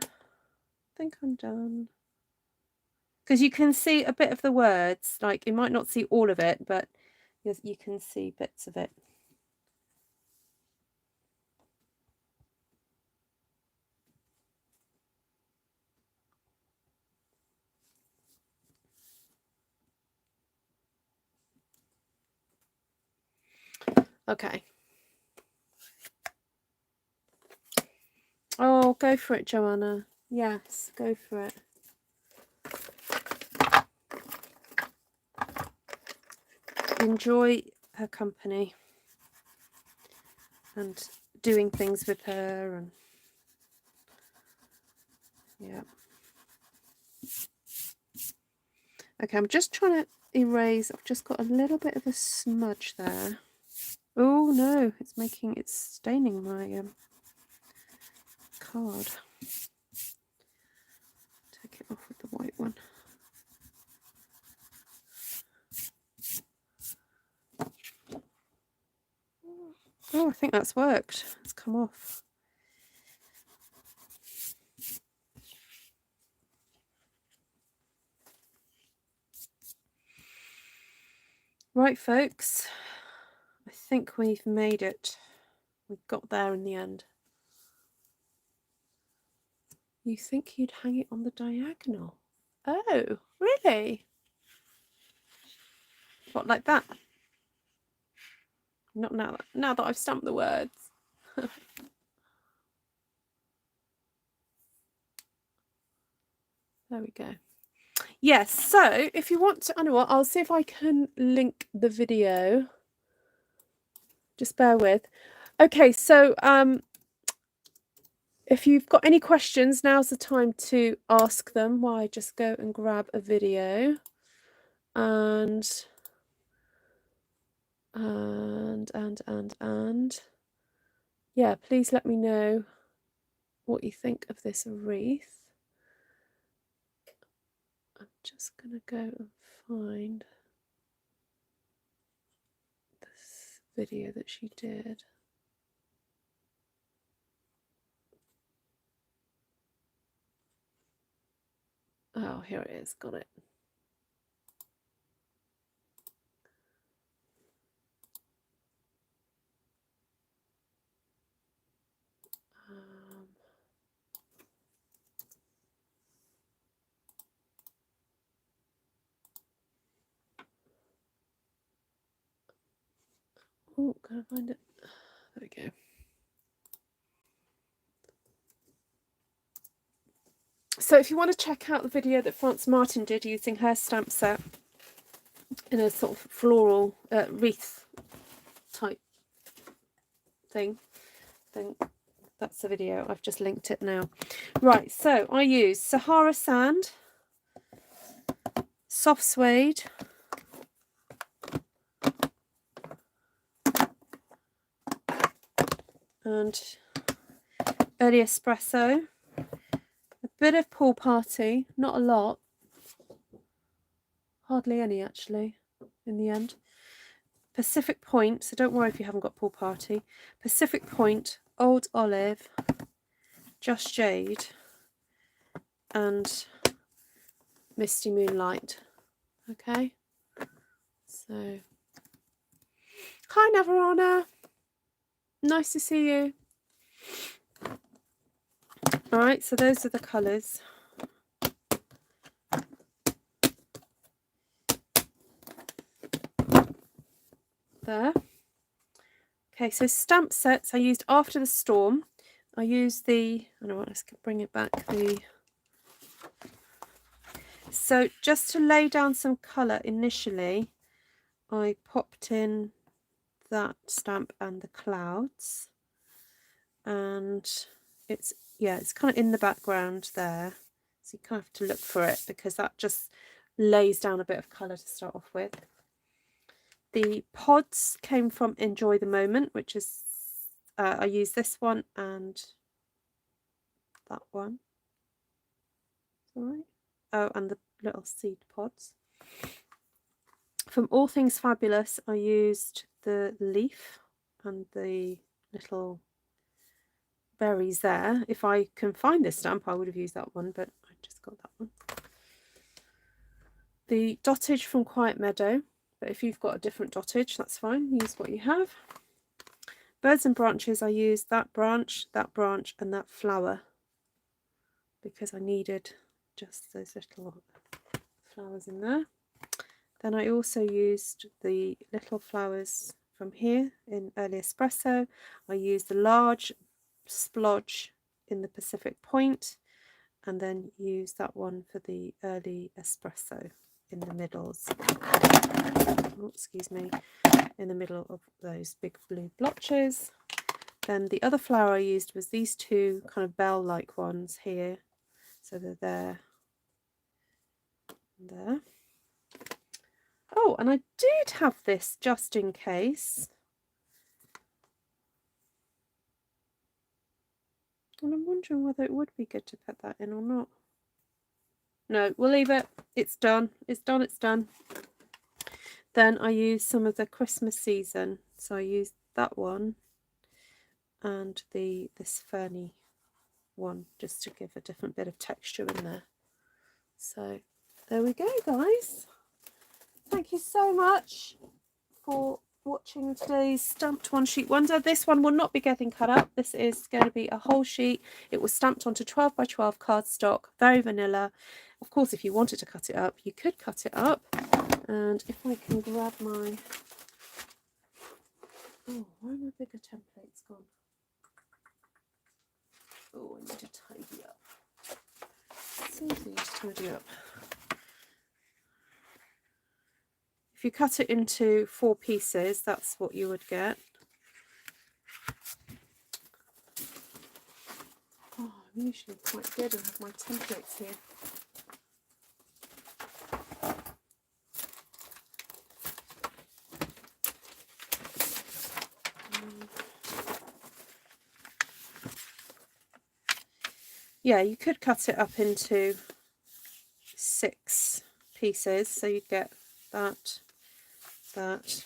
Because you can see a bit of the words. Like, you might not see all of it, but you can see bits of it. Okay. Oh, go for it, Joanna. Yes, go for it. Enjoy her company and doing things with her, and yeah. Okay, I'm just trying to erase. I've just got a little bit of a smudge there. Oh no, it's staining my card. Take it off with the white one. Oh, I think that's worked. It's come off. Right, folks. I think we've made it. We've got there in the end. You think you'd hang it on the diagonal? Oh, really? What, like that? Not now. Now that I've stamped the words. There we go. Yes, so if you want to, I know what, I'll see if I can link the video. Just bear with. Okay, so if you've got any questions, now's the time to ask them while I just go and grab a video. And yeah, please let me know what you think of this wreath. I'm just gonna go and find this video that she did. Oh, here it is, got it. Oh, can I find it? There we go. So if you want to check out the video that France Martin did using her stamp set in a sort of floral wreath type thing, then that's the video. I've just linked it now. Right, so I use Sahara sand, soft suede, and early espresso, a bit of pool party, not a lot, hardly any actually in the end. Pacific Point, so don't worry if you haven't got pool party. Pacific Point, Old Olive, Just Jade, and Misty Moonlight. Okay, so hi Navarana, nice to see you. All right, so those are the colours. There. Okay, so stamp sets I used after the storm. I used the, I don't know what, let's bring it back. So just to lay down some colour initially, I popped in that stamp and the clouds, and it's kind of in the background there, so you kind of have to look for it because that just lays down a bit of colour to start off with. The pods came from Enjoy the Moment, which is I used this one and that one. All right. Oh, and the little seed pods. From All Things Fabulous, I used the leaf and the little berries there. If I can find this stamp, I would have used that one, but I just got that one. The dottage from Quiet Meadow, but if you've got a different dottage, that's fine. Use what you have. Birds and Branches, I used that branch, and that flower because I needed just those little flowers in there. Then I also used the little flowers from here in Early Espresso. I used the large splodge in the Pacific Point, and then used that one for the Early Espresso in the middles. Oh, excuse me, in the middle of those big blue blotches. Then the other flower I used was these two kind of bell-like ones here. So they're there and there. Oh, and I did have this just in case. And I'm wondering whether it would be good to put that in or not. No, we'll leave it. It's done. It's done. It's done. Then I used some of the Christmas season. So I used that one and this ferny one just to give a different bit of texture in there. So there we go, guys. Thank you so much for watching today's Stamped One Sheet Wonder. This one will not be getting cut up. This is going to be a whole sheet. It was stamped onto 12 by 12 cardstock, very vanilla. Of course, if you wanted to cut it up, you could cut it up. And if I can grab my... Oh, where are my bigger templates gone? Oh, I need to tidy up. So easy to tidy up. If you cut it into 4 pieces, that's what you would get. Oh, I'm usually quite good and have my templates here. Yeah, you could cut it up into 6 pieces, so you'd get that, that,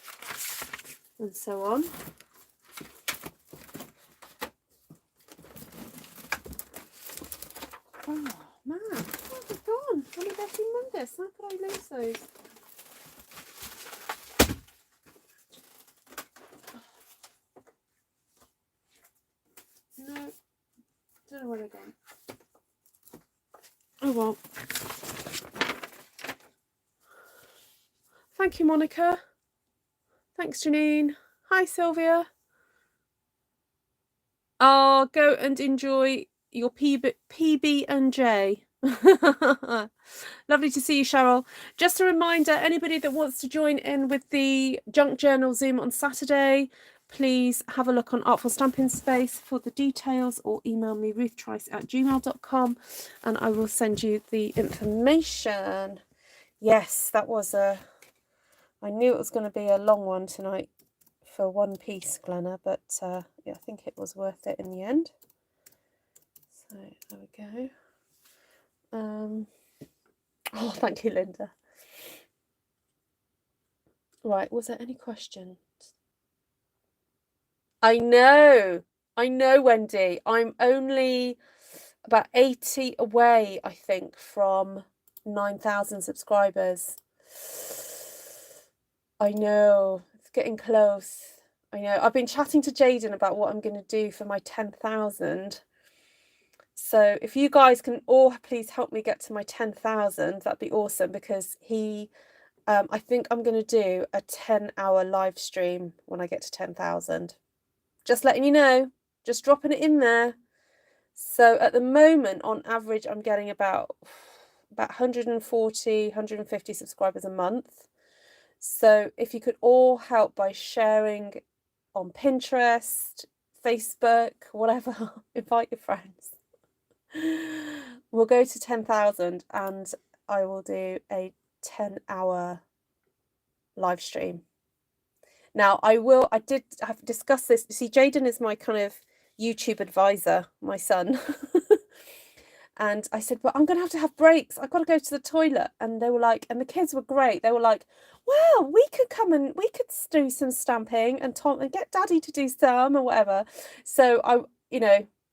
and so on. Oh man, where have they gone? When are they humongous? How could I lose those? No, don't know where they're gone. Oh well. Thank you, Monica. Thanks, Janine. Hi, Sylvia. Oh, go and enjoy your PB and J. Lovely to see you, Cheryl. Just a reminder, anybody that wants to join in with the Junk Journal Zoom on Saturday, please have a look on Artful Stampin Space for the details, or email me ruthtrice@gmail.com and I will send you the information. Yes, that was I knew it was going to be a long one tonight for one piece, Glenna, but yeah, I think it was worth it in the end. So there we go. Oh, thank you, Linda. Right, was there any questions? I know, Wendy. I'm only about 80 away, I think, from 9,000 subscribers. I know, it's getting close. I know. I've been chatting to Jaden about what I'm going to do for my 10,000. So if you guys can all please help me get to my 10,000, that'd be awesome, because I think I'm going to do a 10-hour live stream when I get to 10,000. Just letting you know, just dropping it in there. So at the moment, on average, I'm getting about 140, 150 subscribers a month. So if you could all help by sharing on Pinterest, Facebook, whatever, invite your friends. We'll go to 10,000 and I will do a 10-hour live stream. Now I did have discussed this. See, Jaden is my kind of YouTube advisor, my son. And I said, well, I'm going to have breaks. I've got to go to the toilet. And they were like, and the kids were great. They were like, well, we could come and we could do some stamping and Tom and get Daddy to do some or whatever. So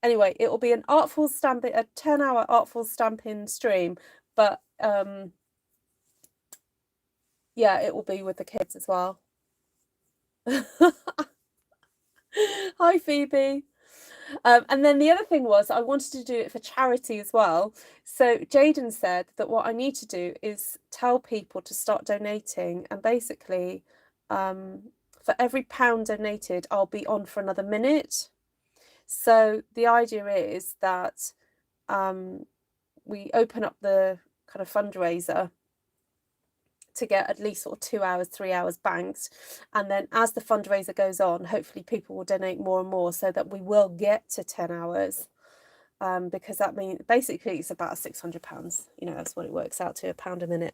anyway, it will be an artful stamping, a 10-hour artful stamping stream. But yeah, it will be with the kids as well. Hi, Phoebe. And then the other thing was I wanted to do it for charity as well. So Jaden said that what I need to do is tell people to start donating, and basically for every £1 donated, I'll be on for another minute. So the idea is that we open up the kind of fundraiser to get at least sort of 2 hours, 3 hours banked. And then as the fundraiser goes on, hopefully people will donate more and more so that we will get to 10 hours. Because that means basically it's about £600. That's what it works out to, £1 a minute.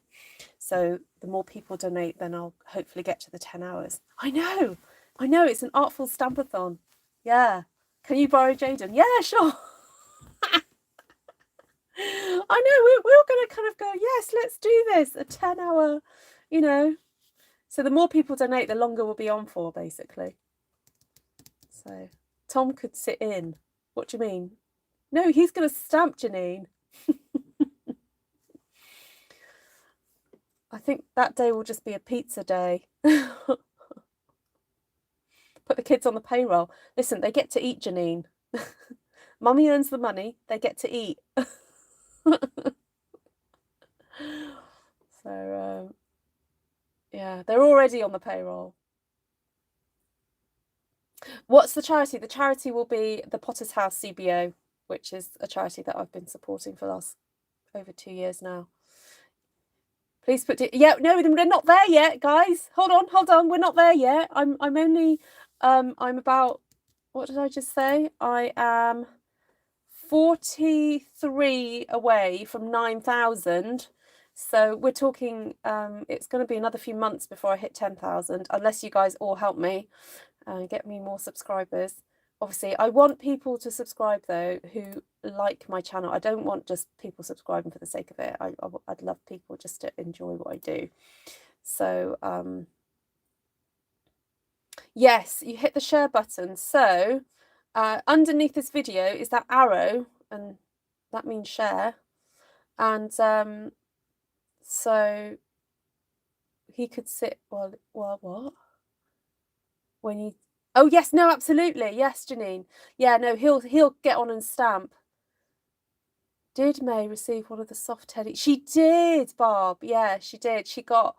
So the more people donate, then I'll hopefully get to the 10 hours. I know, it's an artful stampathon. Yeah. Can you borrow Jaden? Yeah, sure. I know, we're going to kind of go, yes, let's do this, a 10-hour, So the more people donate, the longer we'll be on for, basically. So Tom could sit in. What do you mean? No, he's going to stamp, Janine. I think that day will just be a pizza day. Put the kids on the payroll. Listen, they get to eat, Janine. Mummy earns the money. They get to eat. So, yeah, they're already on the payroll. What's the charity? The charity will be the Potter's House CBO, which is a charity that I've been supporting for the last over 2 years now. Please put it. Yeah, no, they're not there yet, guys. Hold on. We're not there yet. I'm only I'm about, what did I just say? I am 43 away from 9,000. So we're talking it's going to be another few months before I hit 10,000, unless you guys all help me get me more subscribers. Obviously, I want people to subscribe, though, who like my channel. I don't want just people subscribing for the sake of it. I'd love people just to enjoy what I do. So, yes, you hit the share button. So, underneath this video is that arrow, and that means share. And so he could sit, well, what? When you... Oh, yes, no, absolutely. Yes, Janine. Yeah, no, he'll get on and stamp. Did May receive one of the soft teddy? She did, Bob. Yeah, she did. She got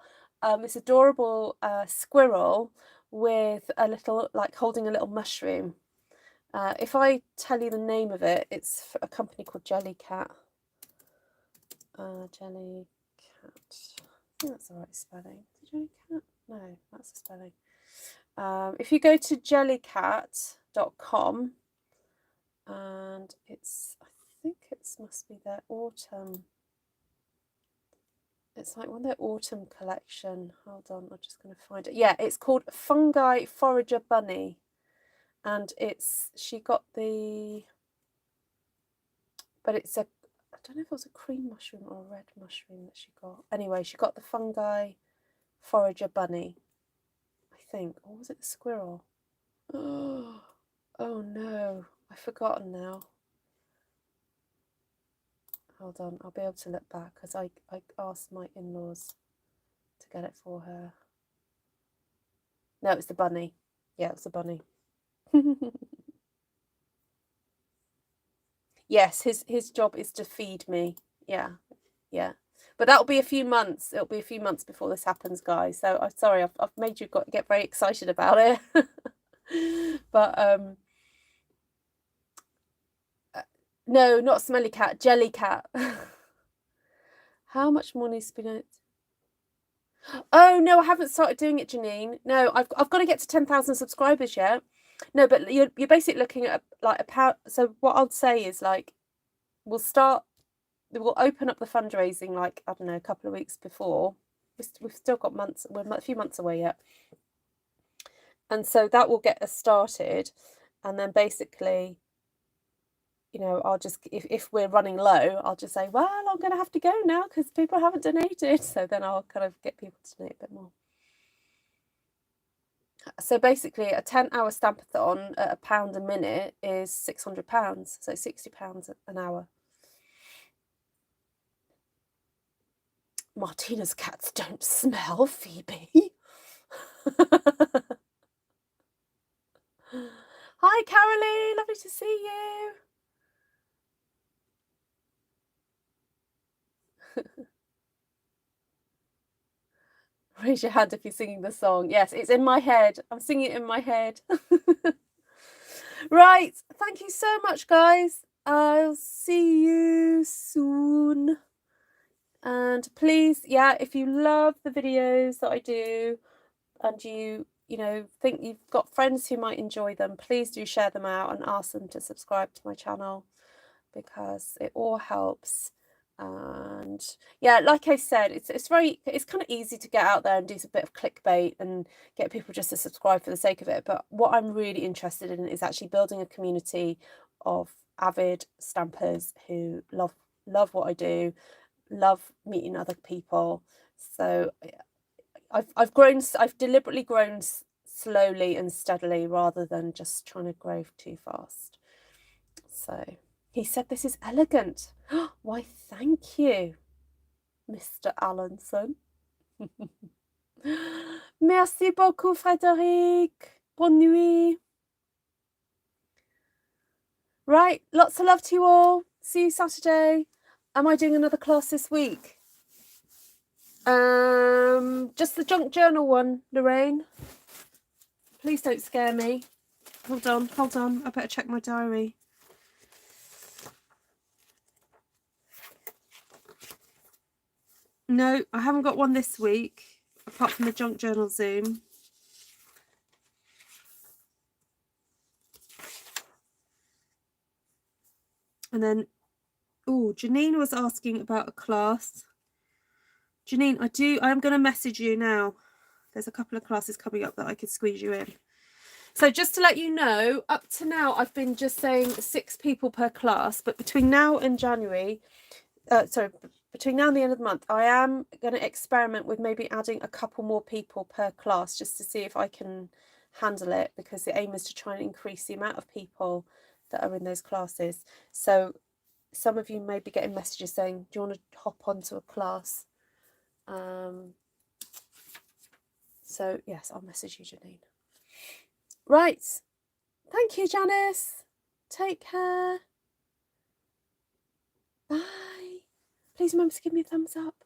this adorable squirrel with a little, like holding a little mushroom. If I tell you the name of it, it's a company called Jellycat. Jellycat. I think that's the right spelling. Jellycat? No, that's the spelling. If you go to jellycat.com, and it's, I think it must be their autumn. It's like one of their autumn collection. Hold on, I'm just going to find it. Yeah, it's called Fungi Forager Bunny. And she got the, but it's a, I don't know if it was a cream mushroom or a red mushroom that she got. Anyway, she got the Fungi Forager Bunny, I think. Or was it the squirrel? Oh no, I've forgotten now. Hold on, I'll be able to look back because I asked my in-laws to get it for her. No, it was the bunny. Yeah, it was the bunny. Yes, his job is to feed me. Yeah. But that'll be a few months. It'll be a few months before this happens, guys. So I'm sorry, I've made you get very excited about it. But no, not smelly cat, jelly cat. How much more needs to be done? Oh no, I haven't started doing it, Janine. No, I've got to get to 10,000 subscribers yet. No, but you're basically looking at like a pound. So what I'll say is like we'll open up the fundraising like, I don't know, a couple of weeks before. We've still got months. We're a few months away yet, and so that will get us started. And then basically, you know, I'll just, if we're running low, I'll just say, well, I'm going to have to go now because people haven't donated. So then I'll kind of get people to donate a bit more. So basically a 10-hour stampathon at £1 a minute is £600. So £60 an hour. Martina's cats don't smell, Phoebe. Hi, Caroline. Lovely to see you. Raise your hand if you're singing the song. Yes, it's in my head. I'm singing it in my head. Right. Thank you so much, guys. I'll see you soon. And please, yeah, if you love the videos that I do and you know, think you've got friends who might enjoy them, please do share them out and ask them to subscribe to my channel because it all helps. And yeah, like I said, it's kind of easy to get out there and do a bit of clickbait and get people just to subscribe for the sake of it. But what I'm really interested in is actually building a community of avid stampers who love what I do, love meeting other people. So I've deliberately grown slowly and steadily rather than just trying to grow too fast. So he said this is elegant. Why, thank you, Mr. Allenson. Merci beaucoup, Frédéric. Bonne nuit. Right, lots of love to you all. See you Saturday. Am I doing another class this week? Just the junk journal one, Lorraine. Please don't scare me. Hold on. I better check my diary. No, I haven't got one this week, apart from the junk journal Zoom. And then, Janine was asking about a class. Janine, I am going to message you now. There's a couple of classes coming up that I could squeeze you in. So just to let you know, up to now, I've been just saying 6 people per class, but between now and between now and the end of the month, I am going to experiment with maybe adding a couple more people per class just to see if I can handle it, because the aim is to try and increase the amount of people that are in those classes. So some of you may be getting messages saying, do you want to hop onto a class? So yes, I'll message you, Janine. Right. Thank you, Janice. Take care. Bye. Please remember to give me a thumbs up.